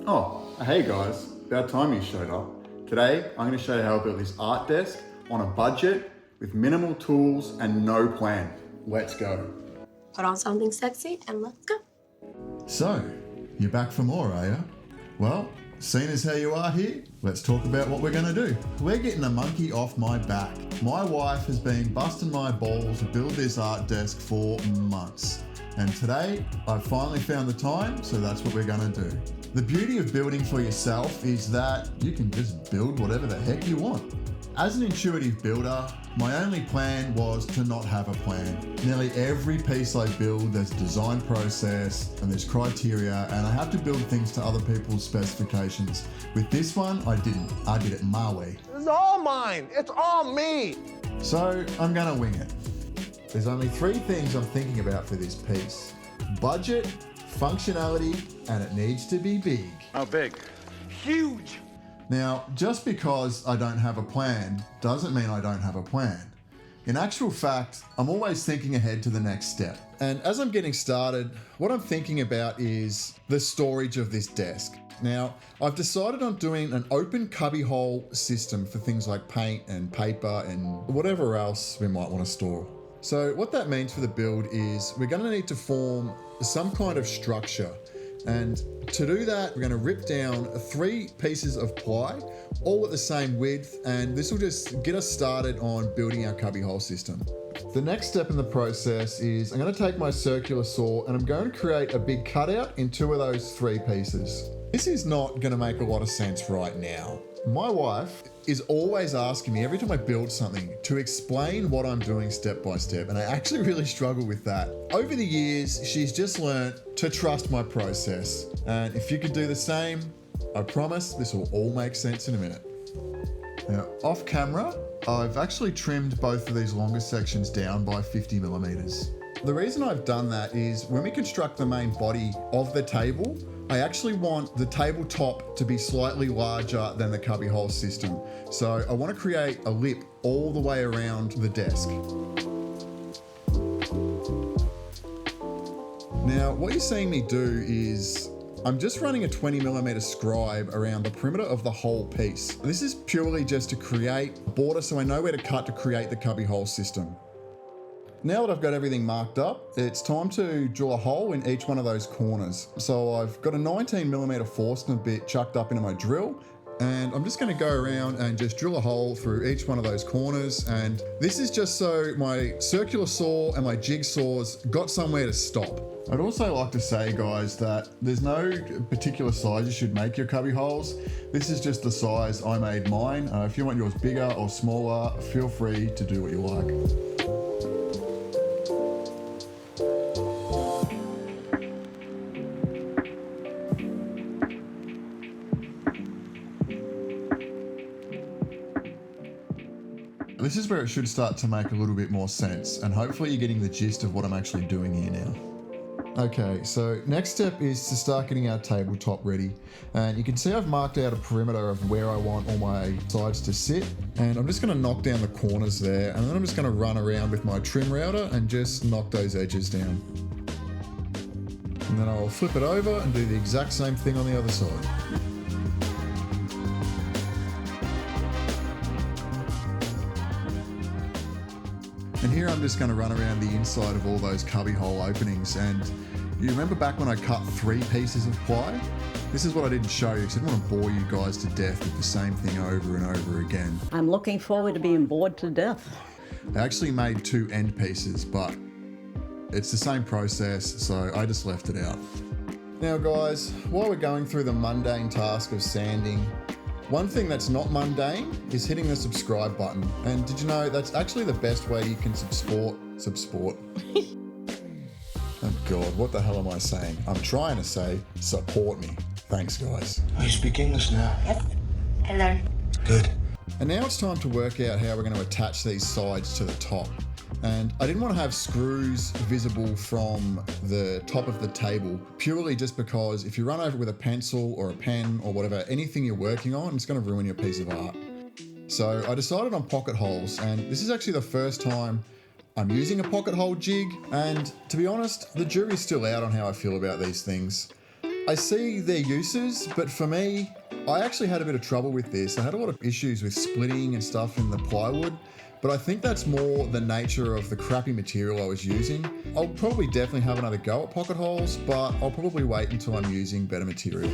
Oh, hey guys, about time you showed up. Today, I'm going to show you how I built this art desk on a budget with minimal tools and no plan. Let's go. Put on something sexy and let's go. So, you're back for more, are you? Well, seeing as how you are here, let's talk about what we're going to do. We're getting a monkey off my back. My wife has been busting my balls to build this art desk for months. And today, I finally found the time, so that's what we're going to do. The beauty of building for yourself is that you can just build whatever the heck you want. As an intuitive builder, my only plan was to not have a plan. Nearly every piece I build, there's a design process and there's criteria, and I have to build things to other people's specifications. With this one, I didn't. I did it my way. It's all mine. It's all me. So I'm gonna wing it. There's only three things I'm thinking about for this piece: budget, functionality, and it needs to be big. How big? Huge. Now, just because I don't have a plan doesn't mean I don't have a plan. In actual fact, I'm always thinking ahead to the next step. And as I'm getting started, what I'm thinking about is the storage of this desk. Now, I've decided on doing an open cubbyhole system for things like paint and paper and whatever else we might want to store. So what that means for the build is we're going to need to form some kind of structure. And to do that, we're going to rip down 3 pieces of ply, all at the same width, and this will just get us started on building our cubbyhole system. The next step in the process is I'm going to take my circular saw and I'm going to create a big cutout in 2 of those 3 pieces. This is not going to make a lot of sense right now. My wife is always asking me every time I build something to explain what I'm doing step by step, and I actually really struggle with that. Over the years, she's just learned to trust my process, and if you could do the same, I promise this will all make sense in a minute. Now, off camera, I've actually trimmed both of these longer sections down by 50 millimeters. The reason I've done that is when we construct the main body of the table, I actually want the tabletop to be slightly larger than the cubbyhole system. So I want to create a lip all the way around the desk. Now, what you're seeing me do is I'm just running a 20 millimeter scribe around the perimeter of the whole piece. This is purely just to create a border so I know where to cut to create the cubbyhole system. Now that I've got everything marked up, it's time to drill a hole in each one of those corners. So I've got a 19 millimeter Forstner bit chucked up into my drill, and I'm just going to go around and just drill a hole through each one of those corners. And this is just so my circular saw and my jigsaws got somewhere to stop. I'd also like to say, guys, that there's no particular size you should make your cubby holes. This is just the size I made mine. If you want yours bigger or smaller, feel free to do what you like. This is where it should start to make a little bit more sense, and hopefully you're getting the gist of what I'm actually doing here now. Okay, so next step is to start getting our tabletop ready. And you can see I've marked out a perimeter of where I want all my sides to sit. And I'm just gonna knock down the corners there, and then I'm just gonna run around with my trim router and just knock those edges down. And then I'll flip it over and do the exact same thing on the other side. And here I'm just going to run around the inside of all those cubbyhole openings. And you remember back when I cut 3 pieces of ply? This is what I didn't show you because I didn't want to bore you guys to death with the same thing over and over again. I'm looking forward to being bored to death. I actually made 2 end pieces, but it's the same process, so I just left it out. Now guys, while we're going through the mundane task of sanding, one thing that's not mundane is hitting the subscribe button. And did you know that's actually the best way you can support? Oh God, what the hell am I saying? I'm trying to say support me. Thanks guys. Oh, you speak English now? Yep. Hello. Good. And now it's time to work out how we're going to attach these sides to the top. And I didn't want to have screws visible from the top of the table, purely just because if you run over with a pencil or a pen or whatever, anything you're working on, it's going to ruin your piece of art. So I decided on pocket holes, and this is actually the first time I'm using a pocket hole jig, and to be honest, the jury's still out on how I feel about these things. I see their uses, but for me, I actually had a bit of trouble with this. I had a lot of issues with splitting and stuff in the plywood, but I think that's more the nature of the crappy material I was using. I'll probably definitely have another go at pocket holes, but I'll probably wait until I'm using better material.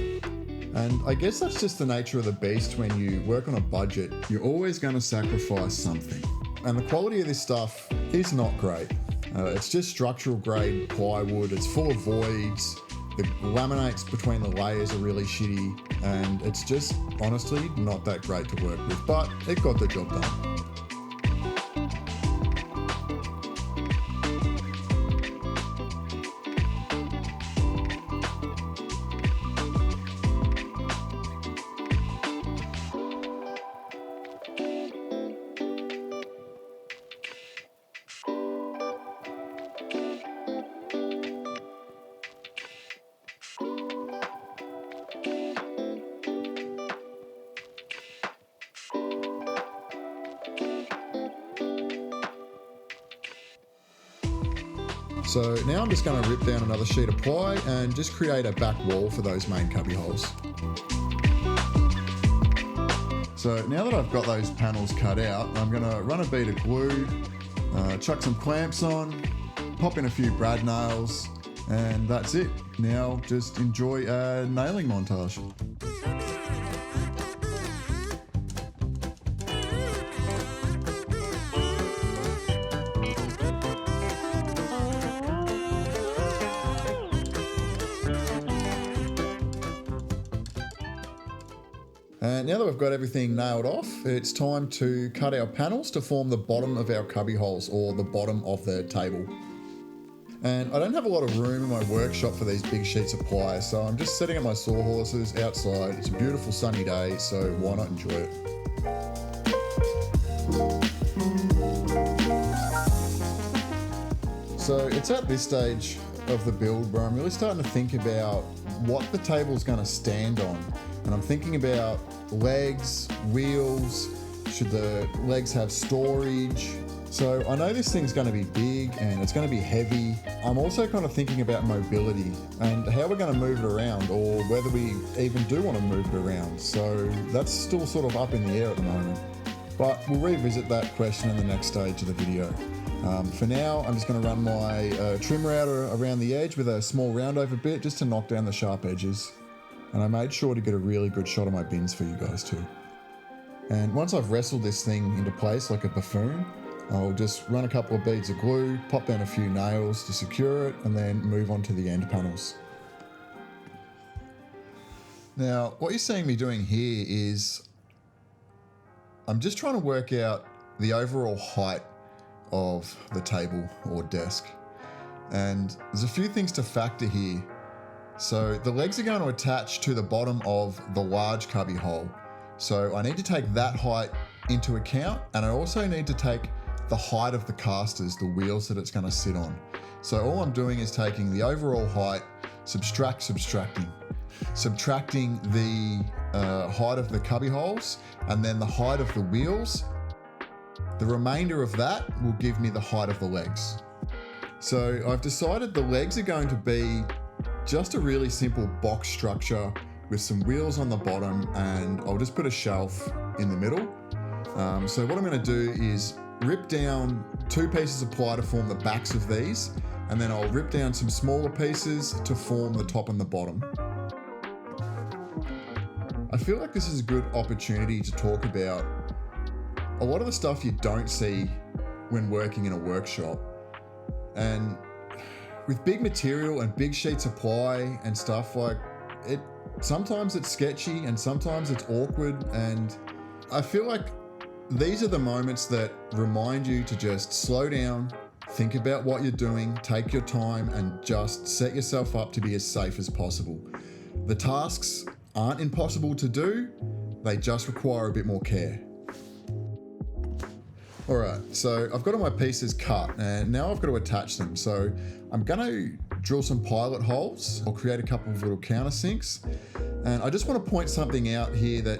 And I guess that's just the nature of the beast. When you work on a budget, you're always going to sacrifice something. And the quality of this stuff is not great. It's just structural grade plywood. It's full of voids. The laminates between the layers are really shitty, and it's just honestly not that great to work with, but it got the job done. So now I'm just going to rip down another sheet of ply and just create a back wall for those main cubby holes. So now that I've got those panels cut out, I'm going to run a bead of glue, chuck some clamps on, pop in a few brad nails, and that's it. Now just enjoy a nailing montage. And now that we've got everything nailed off, it's time to cut our panels to form the bottom of our cubby holes, or the bottom of the table. And I don't have a lot of room in my workshop for these big sheets of ply, so I'm just setting up my sawhorses outside. It's a beautiful sunny day, so why not enjoy it? So it's at this stage of the build where I'm really starting to think about what the table's going to stand on. And I'm thinking about legs, wheels, should the legs have storage? So I know this thing's going to be big and it's going to be heavy. I'm also kind of thinking about mobility and how we're going to move it around, or whether we even do want to move it around. So that's still sort of up in the air at the moment. But we'll revisit that question in the next stage of the video. For now, I'm just going to run my trim router around the edge with a small roundover bit just to knock down the sharp edges. And I made sure to get a really good shot of my bins for you guys too. And once I've wrestled this thing into place like a buffoon, I'll just run a couple of beads of glue, pop down a few nails to secure it, and then move on to the end panels. Now, what you're seeing me doing here is I'm just trying to work out the overall height of the table or desk. And there's a few things to factor here. So the legs are going to attach to the bottom of the large cubby hole. So I need to take that height into account, and I also need to take the height of the casters, the wheels that it's going to sit on. So all I'm doing is taking the overall height, subtracting the height of the cubby holes, and then the height of the wheels. The remainder of that will give me the height of the legs. So I've decided the legs are going to be just a really simple box structure with some wheels on the bottom, and I'll just put a shelf in the middle. So what I'm going to do is rip down 2 pieces of ply to form the backs of these, and then I'll rip down some smaller pieces to form the top and the bottom. I feel like this is a good opportunity to talk about a lot of the stuff you don't see when working in a workshop. And with big material and big sheets of ply and stuff, like it, sometimes it's sketchy and sometimes it's awkward, and I feel like these are the moments that remind you to just slow down, think about what you're doing, take your time, and just set yourself up to be as safe as possible. The tasks aren't impossible to do, they just require a bit more care. All right, so I've got all my pieces cut and now I've got to attach them. So I'm gonna drill some pilot holes. I'll create a couple of little countersinks. And I just want to point something out here that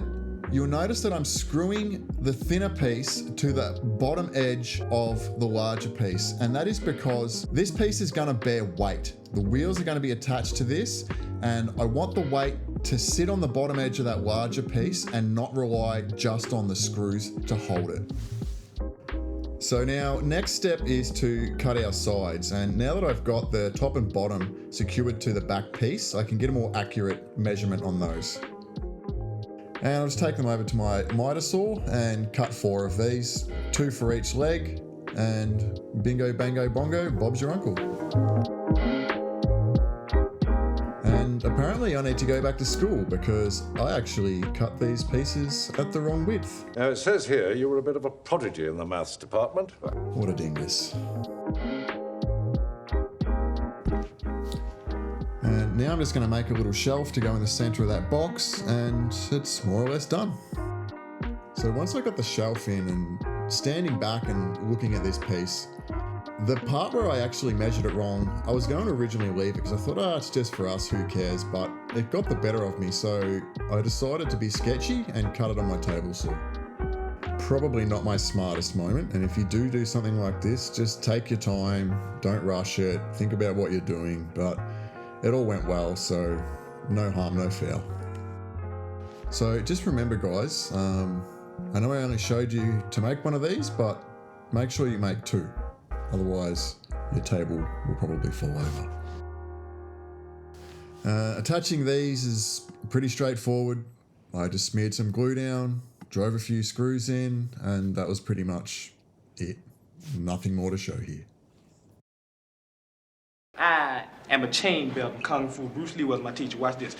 you'll notice that I'm screwing the thinner piece to the bottom edge of the larger piece. And that is because this piece is gonna bear weight. The wheels are gonna be attached to this, and I want the weight to sit on the bottom edge of that larger piece and not rely just on the screws to hold it. So now, next step is to cut our sides. And now that I've got the top and bottom secured to the back piece, I can get a more accurate measurement on those. And I'll just take them over to my miter saw and cut 4 of these, 2 for each leg, and bingo, bango, bongo, Bob's your uncle. And apparently I need to go back to school because I actually cut these pieces at the wrong width. Now, it says here you were a bit of a prodigy in the maths department. What a dingus. And now I'm just going to make a little shelf to go in the center of that box, and it's more or less done. So once I got the shelf in and standing back and looking at this piece, the part where I actually measured it wrong, I was going to originally leave it because I thought, it's just for us, who cares? But it got the better of me, so I decided to be sketchy and cut it on my table saw. Probably not my smartest moment, and if you do something like this, just take your time, don't rush it, think about what you're doing, but it all went well, so no harm, no foul. So just remember, guys, I know I only showed you to make one of these, but make sure you make 2. Otherwise, your table will probably fall over. Attaching these is pretty straightforward. I just smeared some glue down, drove a few screws in, and that was pretty much it. Nothing more to show here. I am a chain belt in Kung Fu. Bruce Lee was my teacher. Watch this.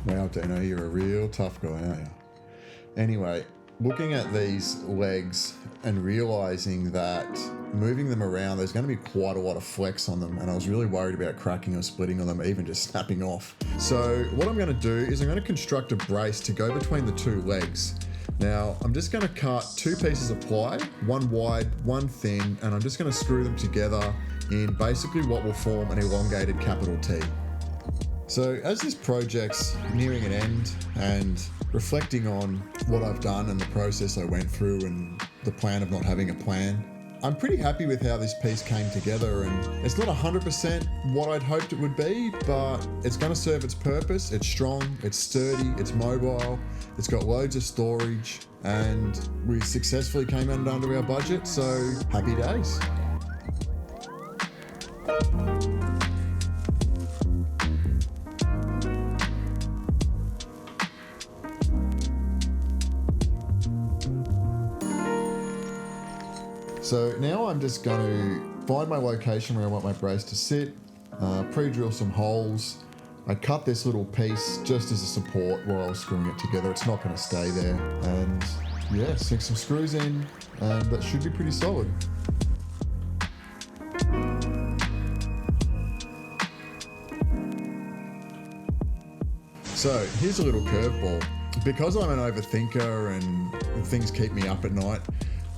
Wow, Deano, you're a real tough guy, aren't you? Anyway, looking at these legs and realizing that moving them around, there's going to be quite a lot of flex on them, and I was really worried about cracking or splitting on them, even just snapping off. So what I'm going to do is I'm going to construct a brace to go between the 2 legs. Now, I'm just going to cut 2 pieces of ply, one wide, one thin, and I'm just going to screw them together in basically what will form an elongated capital T. So as this project's nearing an end and reflecting on what I've done and the process I went through and the plan of not having a plan, I'm pretty happy with how this piece came together, and it's not 100% what I'd hoped it would be, but it's going to serve its purpose. It's strong, it's sturdy, it's mobile, it's got loads of storage, and we successfully came under our budget, so happy days. So now I'm just going to find my location where I want my brace to sit, pre-drill some holes. I cut this little piece just as a support while I was screwing it together. It's not going to stay there. And yeah, sink some screws in, and that should be pretty solid. So here's a little curveball. Because I'm an overthinker and things keep me up at night,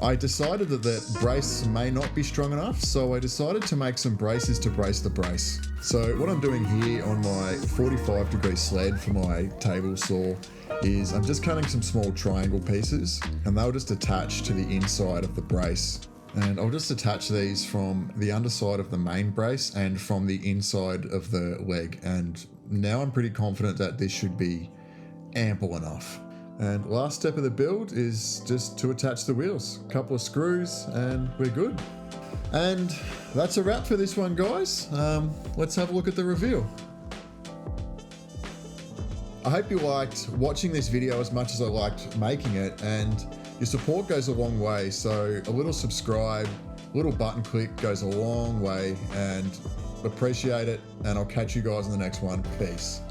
I decided that the brace may not be strong enough, so I decided to make some braces to brace the brace. So what I'm doing here on my 45-degree sled for my table saw is I'm just cutting some small triangle pieces, and they'll just attach to the inside of the brace. And I'll just attach these from the underside of the main brace and from the inside of the leg. And now I'm pretty confident that this should be ample enough. And last step of the build is just to attach the wheels. A couple of screws and we're good. And that's a wrap for this one, guys. Let's have a look at the reveal. I hope you liked watching this video as much as I liked making it, and your support goes a long way. So a little subscribe, little button click goes a long way, and appreciate it. And I'll catch you guys in the next one. Peace.